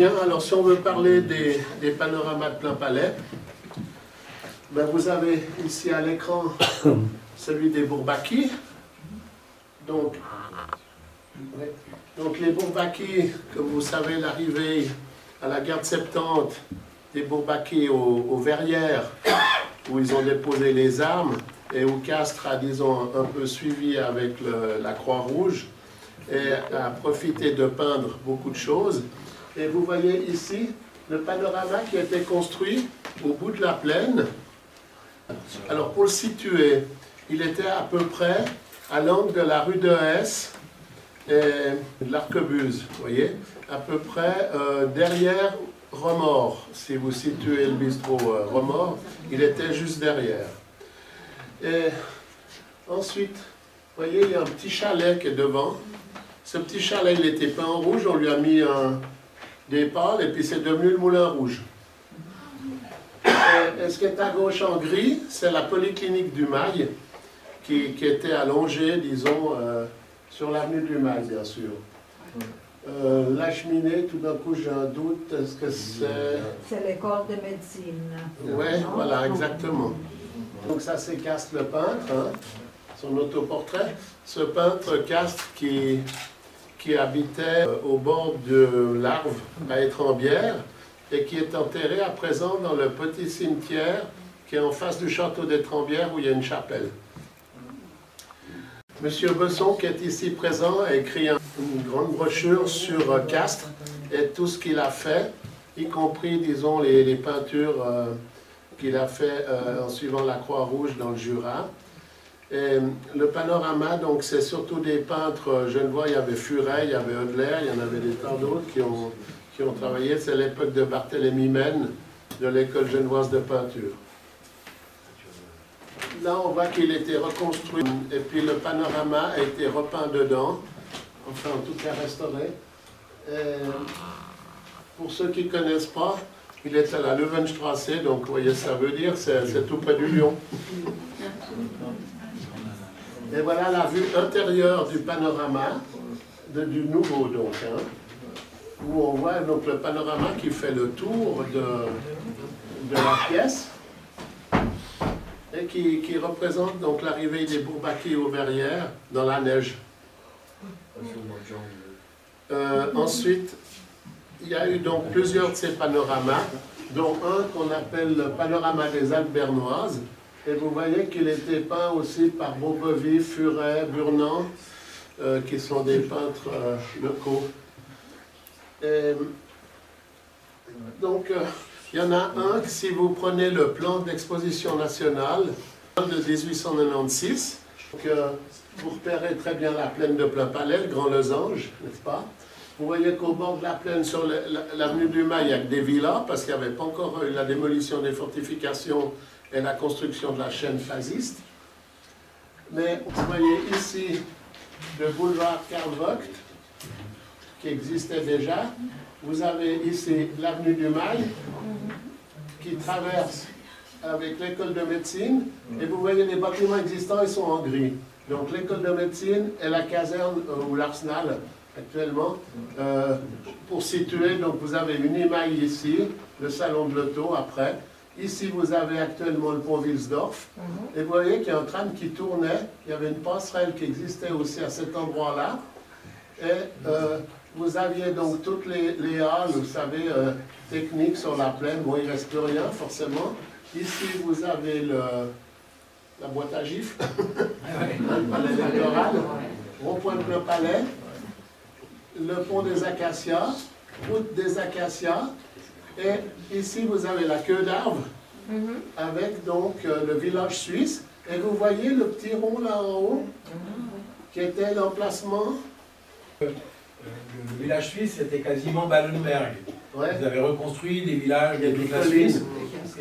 Bien, alors si on veut parler des panoramas de plein palais, ben vous avez ici à l'écran celui des Bourbaki. Donc les Bourbaki, comme vous savez, l'arrivée à la guerre de 70 des Bourbaki aux Verrières, où ils ont déposé les armes, et où Castres a, disons, un peu suivi avec la Croix-Rouge, et a profité de peindre beaucoup de choses. Et vous voyez ici le panorama qui a été construit au bout de la plaine. Alors pour le situer, il était à peu près à l'angle de la rue de Hesse et de l'Arquebuse, vous voyez, à peu près derrière Remords. Si vous situez le bistrot Remords, il était juste derrière. Et ensuite, vous voyez, il y a un petit chalet qui est devant. Ce petit chalet, il était peint en rouge, on lui a mis des pales et puis c'est devenu le Moulin Rouge. Et ce qui est à gauche en gris, c'est la polyclinique du Mail, qui était allongée, disons, sur l'avenue du Mail, bien sûr. La cheminée, tout d'un coup, j'ai un doute, est-ce que c'est... C'est l'école de médecine. Oui, voilà, exactement. Donc ça, c'est Castres le peintre, hein, son autoportrait. Ce peintre Castres qui habitait au bord de l'Arve, à Étrembières, et qui est enterré à présent dans le petit cimetière qui est en face du château d'Étrembières où il y a une chapelle. Monsieur Besson, qui est ici présent, a écrit une grande brochure sur Castres et tout ce qu'il a fait, y compris, disons, les peintures qu'il a fait en suivant la Croix-Rouge dans le Jura. Et le panorama, donc, c'est surtout des peintres genevois. Il y avait Furet, il y avait Hodler, il y en avait des tas d'autres qui ont travaillé. C'est l'époque de Barthélemy Mène, de l'école genevoise de peinture. Là, on voit qu'il a été reconstruit et puis le panorama a été repeint dedans, enfin en tout cas restauré. Et pour ceux qui ne connaissent pas, il est à la Löwenstraße, donc vous voyez, ça veut dire c'est tout près du Lyon. Et voilà la vue intérieure du panorama, du nouveau donc, hein, où on voit donc le panorama qui fait le tour de la pièce et qui représente donc l'arrivée des Bourbaki aux Verrières dans la neige. Ensuite, il y a eu donc plusieurs de ces panoramas, dont un qu'on appelle le panorama des Alpes bernoises. Et vous voyez qu'il était peint aussi par Beaubevy, Furet, Burnand, qui sont des peintres locaux. Et donc, il y en a un, si vous prenez le plan d'exposition nationale de 1896, donc, vous repérez très bien la plaine de Plainpalais, le Grand Losange, n'est-ce pas? Vous voyez qu'au bord de la plaine, sur l'avenue du Mail, il y a que des villas, parce qu'il n'y avait pas encore eu la démolition des fortifications et la construction de la chaîne phasiste. Mais vous voyez ici le boulevard Karl Vogt, qui existait déjà. Vous avez ici l'avenue du Mail, qui traverse avec l'école de médecine. Et vous voyez les bâtiments existants, ils sont en gris. Donc l'école de médecine et la caserne ou l'arsenal actuellement. Pour situer, donc vous avez une Imaille ici, le salon de l'auto après. Ici, vous avez actuellement le pont Wilsdorf. Et vous voyez qu'il y a un tram qui tournait. Il y avait une passerelle qui existait aussi à cet endroit-là. Et vous aviez donc toutes les halles, vous savez, techniques sur la plaine. Bon, il ne reste plus rien, forcément. Ici, vous avez la boîte à gifles, le palais électoral, rond-point de Plainpalais, le pont des Acacias, route des Acacias. Et ici, vous avez la queue d'Arve, avec donc le village suisse. Et vous voyez le petit rond là en haut, qui était l'emplacement. Le village suisse, c'était quasiment Ballenberg. Ouais. Vous avez reconstruit des villages de toute la Suisse.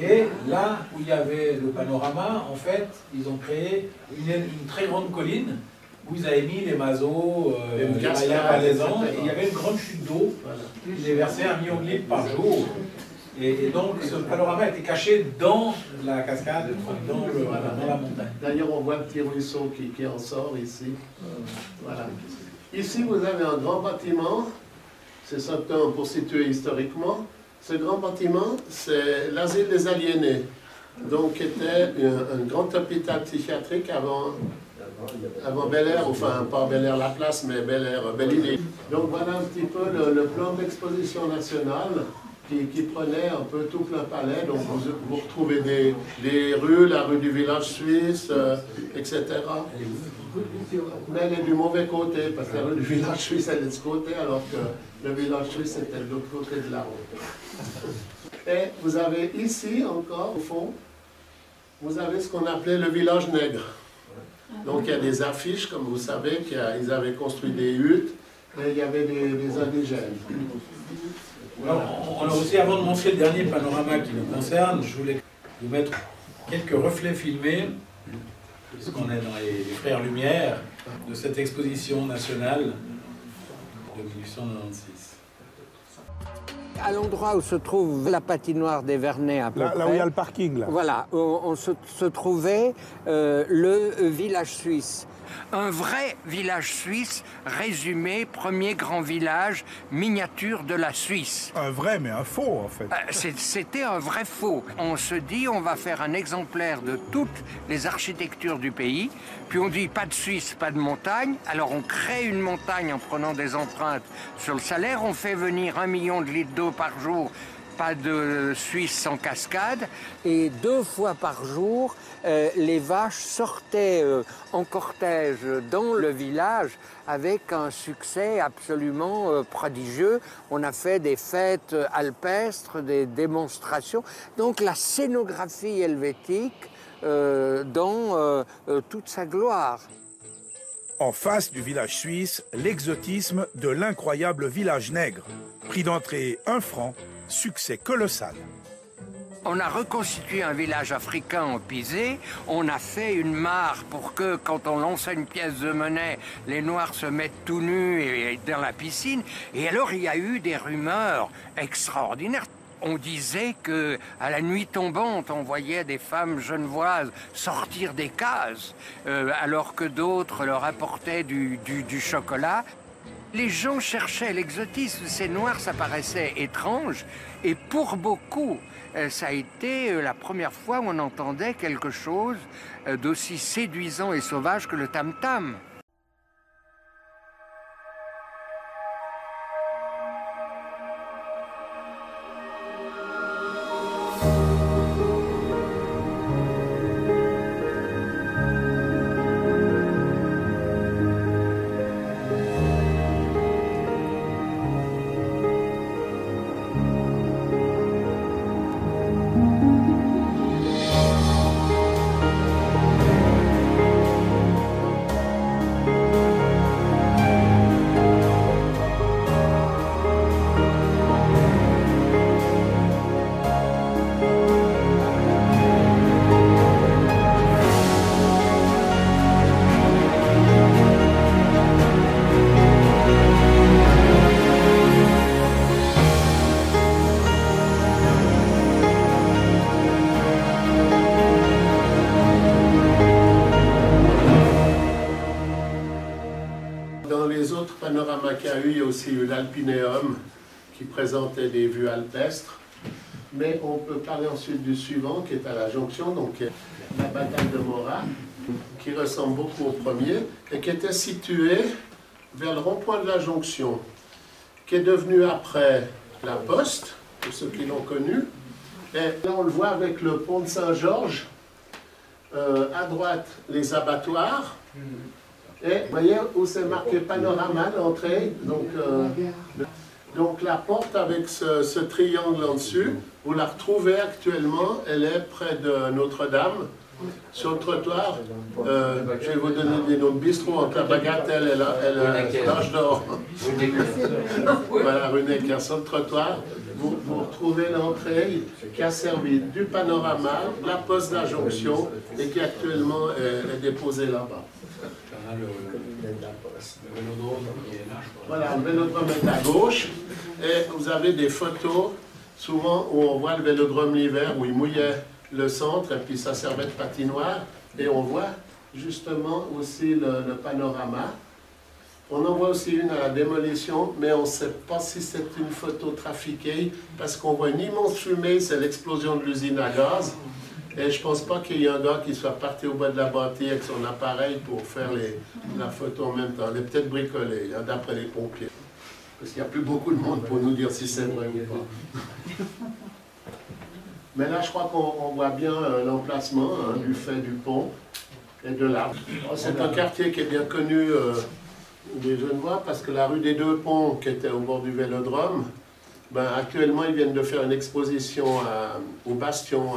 Et là où il y avait le panorama, en fait, ils ont créé une très grande colline où ils avaient mis les mazots, les maillards valaisans, et il y avait une grande chute d'eau qui déversait 1 million de litres par jour. Et donc ce panorama était caché dans la cascade, dans la montagne. D'ailleurs, on voit un petit ruisseau qui en sort ici. Voilà. Ici, vous avez un grand bâtiment. C'est simplement pour situer historiquement. Ce grand bâtiment, c'est l'asile des aliénés, donc qui était un grand hôpital psychiatrique avant Bel-Air, enfin pas Bel-Air-la-Place, mais Bel-Air, Belle-Île. Donc voilà un petit peu le plan d'exposition nationale qui prenait un peu tout plein palais. Donc vous retrouvez des rues, la rue du village suisse, etc. Mais elle est du mauvais côté, parce que la rue du village suisse, elle est de ce côté, alors que le village suisse était de l'autre côté de la route. Et vous avez ici encore, au fond, vous avez ce qu'on appelait le village nègre. Donc il y a des affiches, comme vous savez, qu'ils avaient construit des huttes, et il y avait des indigènes. Alors, on a aussi, avant de montrer le dernier panorama qui nous concerne, je voulais vous mettre quelques reflets filmés, puisqu'on est dans les Frères Lumière, de cette exposition nationale de 1896. À l'endroit où se trouve la patinoire des Vernets, à peu près, là où il y a le parking, là. Voilà, on se trouvait le village suisse. Un vrai village suisse, résumé, premier grand village, miniature de la Suisse. Un vrai, mais un faux, en fait. C'était un vrai faux. On se dit, on va faire un exemplaire de toutes les architectures du pays, puis on dit, pas de Suisse, pas de montagne, alors on crée une montagne en prenant des empreintes sur le salaire, on fait venir 1 million de litres d'eau par jour, pas de Suisse sans cascade, et 2 fois par jour, les vaches sortaient en cortège dans le village avec un succès absolument prodigieux. On a fait des fêtes alpestres, des démonstrations. Donc la scénographie helvétique dans toute sa gloire. En face du village suisse, l'exotisme de l'incroyable village nègre. Prix d'entrée 1 franc, succès colossal. On a reconstitué un village africain en Pisé, on a fait une mare pour que, quand on lançait une pièce de monnaie, les Noirs se mettent tout nus et dans la piscine. Et alors, il y a eu des rumeurs extraordinaires. On disait que à la nuit tombante, on voyait des femmes genevoises sortir des cases, alors que d'autres leur apportaient du chocolat. Les gens cherchaient l'exotisme, ces Noirs, ça paraissait étrange, et pour beaucoup, ça a été la première fois où on entendait quelque chose d'aussi séduisant et sauvage que le tam-tam. Il y a aussi eu l'Alpinéum qui présentait des vues alpestres. Mais on peut parler ensuite du suivant qui est à la jonction, donc la bataille de Morat, qui ressemble beaucoup au premier et qui était situé vers le rond-point de la jonction, qui est devenu après la poste, pour ceux qui l'ont connu. Et là on le voit avec le pont de Saint-Georges, à droite les abattoirs. Et vous voyez où c'est marqué panorama d'entrée, donc la porte avec ce triangle en dessus, vous la retrouvez actuellement, elle est près de Notre-Dame, sur le trottoir. Je vais vous donner des noms de bistrots entre la Bagatelle et l'Ange d'Or. Voilà, rue Necker, sur le trottoir. Vous retrouvez l'entrée qui a servi du panorama, la poste de la jonction et qui actuellement est déposée là-bas. Voilà, le vélodrome est à gauche et vous avez des photos souvent où on voit le vélodrome l'hiver où il mouillait le centre et puis ça servait de patinoire et on voit justement aussi le panorama On en voit aussi une à la démolition, mais on ne sait pas si c'est une photo trafiquée, parce qu'on voit une immense fumée, c'est l'explosion de l'usine à gaz. Et je ne pense pas qu'il y ait un gars qui soit parti au bas de la bâtisse avec son appareil pour faire la photo en même temps. Elle est peut-être bricolée, hein, d'après les pompiers. Parce qu'il n'y a plus beaucoup de monde pour nous dire si c'est vrai ou pas. Mais là, je crois qu'on voit bien l'emplacement du fait du pont et de l'arbre. C'est un quartier qui est bien connu des Genevois, parce que la rue des Deux Ponts, qui était au bord du Vélodrome, ben, actuellement, ils viennent de faire une exposition au Bastion,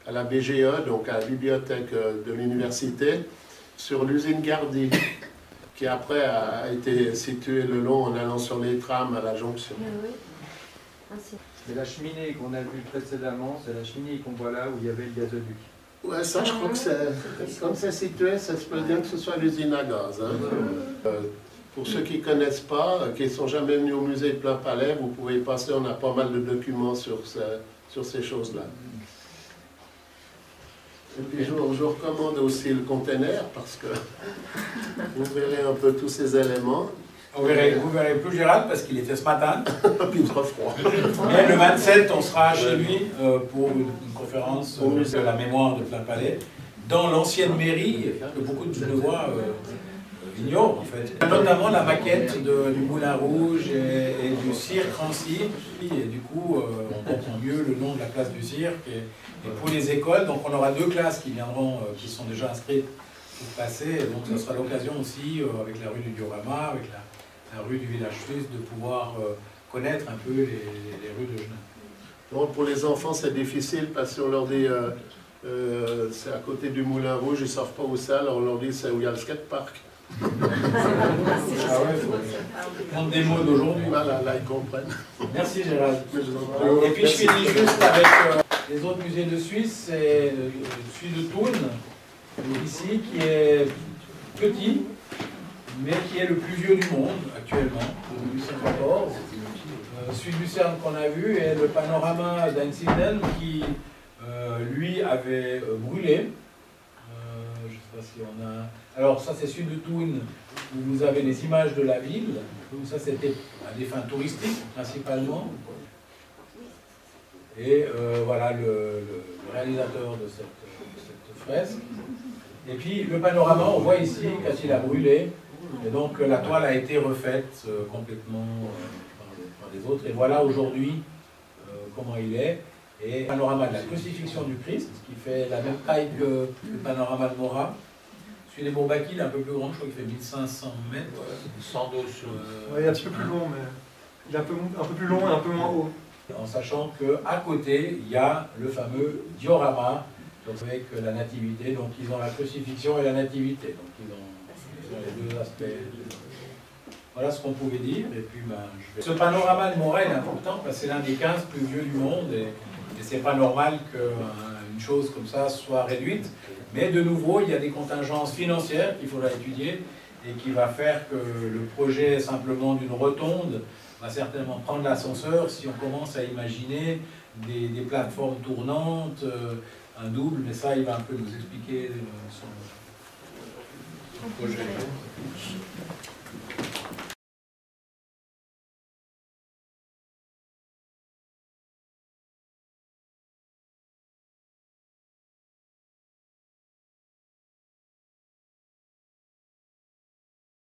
à la BGE, donc à la bibliothèque de l'université, sur l'usine Gardy, qui après a été située le long en allant sur les trams à la jonction. C'est la cheminée qu'on a vue précédemment, c'est la cheminée qu'on voit là où il y avait le gazoduc. Ouais, ça je crois que c'est, comme c'est situé, ça se peut bien que ce soit l'usine à gaz. Hein. Pour ceux qui ne connaissent pas, qui ne sont jamais venus au musée de Plain-Palais, vous pouvez y passer, on a pas mal de documents sur ces choses-là. Et puis je vous recommande aussi le container, parce que vous verrez un peu tous ces éléments. Vous verrez plus Gérald parce qu'il était ce matin. Puis trop froid. Mais le 27, on sera chez lui pour une conférence de la mémoire de Plain-Palais dans l'ancienne mairie que beaucoup de Genevois ignorent en fait. Notamment la maquette du Moulin Rouge et du cirque Rancy. Et du coup, on comprend mieux le nom de la classe du cirque. Et pour les écoles, donc on aura 2 classes qui viendront, qui sont déjà inscrites pour passer. Donc ce sera l'occasion aussi, avec la rue du diorama, avec la rue du village suisse, de pouvoir connaître un peu les rues de Genève. Bon, pour les enfants, c'est difficile parce qu'on leur dit c'est à côté du Moulin Rouge, ils ne savent pas où c'est, alors on leur dit c'est où il y a le skatepark. Ah ouais, il faut prendre des mots d'aujourd'hui. Voilà, là ils comprennent. Merci Gérald. Et puis je finis juste avec les autres musées de Suisse, c'est celui de Thun, ici, qui est petit, mais qui est le plus vieux du monde actuellement, de 1814. Celui de Lucerne qu'on a vu est le panorama d'Einsiedeln qui, lui, avait brûlé. Je ne sais pas si on a... Alors ça c'est celui de Thun, où vous avez les images de la ville. Donc ça c'était à des fins touristiques principalement. Et voilà le réalisateur de cette fresque. Et puis le panorama, on voit ici quand il a brûlé. Et donc la toile a été refaite complètement par les autres. Et voilà aujourd'hui comment il est. Et le panorama de la crucifixion du Christ, qui fait la même taille que le panorama de Morat. Celui des Bourbaki, il est un peu plus grand, je crois qu'il fait 1500 mètres. Sans dos sur... Oui, un petit peu plus long, mais il est un peu plus long et un peu moins haut. En sachant qu'à côté, il y a le fameux diorama, donc avec la nativité. Donc ils ont la crucifixion et la nativité. Donc ils ont les 2 aspects. Voilà ce qu'on pouvait dire. Et puis, ce panorama de Morat est important parce que c'est l'un des 15 plus vieux du monde. Et c'est pas normal qu'une chose comme ça soit réduite. Mais de nouveau, il y a des contingences financières qu'il faudra étudier et qui va faire que le projet simplement d'une rotonde va certainement prendre l'ascenseur si on commence à imaginer des plateformes tournantes, un double, mais ça, il va un peu nous expliquer son projet.